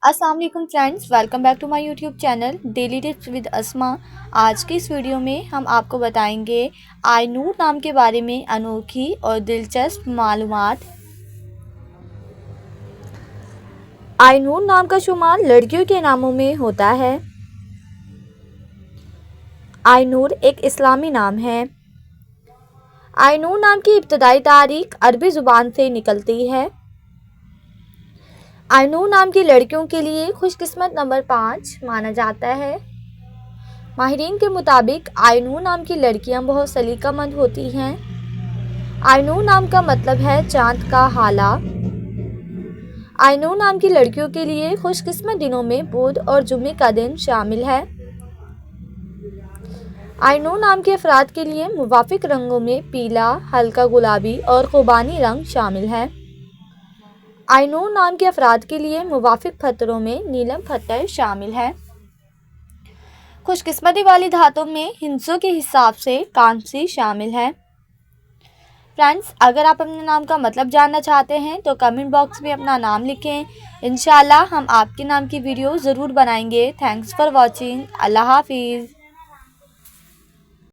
अस्सलाम वालेकुम friends, welcome back to my YouTube channel daily tips with Asma. आज की इस वीडियो में हम आपको बताएंगे आइनूर नाम के बारे में अनोखी और दिलचस्प मालूमात। आइनूर नाम का शुमार लड़कियों के नामों में होता है। आइनूर एक इस्लामी नाम है। आइनूर नाम की इब्तदाई तारीख अरबी ज़ुबान से निकलती है। आइनूर नाम की लड़कियों के लिए खुशकिस्मत नंबर 5 माना जाता है। माहिरीन के मुताबिक आइनूर नाम की लड़कियां बहुत सलीकामंद होती हैं। आइनूर नाम का मतलब है चांद का हाला। आइनूर नाम की लड़कियों के लिए खुशकिस्मत दिनों में बुध और जुम्मे का दिन शामिल है। आइनूर नाम के अफराद के लिए मुवाफिक रंगों में पीला, हल्का गुलाबी और खुबानी रंग शामिल है। आइनूर नाम के अफराद के लिए मुवाफिक पत्थरों में नीलम पत्थर शामिल है। खुशकिस्मती वाली धातों में हिंसों के हिसाब से कांसी शामिल है। फ्रेंड्स, अगर आप अपने नाम का मतलब जानना चाहते हैं तो कमेंट बॉक्स में अपना नाम लिखें। इंशाल्लाह हम आपके नाम की वीडियो ज़रूर बनाएंगे। Thanks for watching. अल्लाह हाफिज़।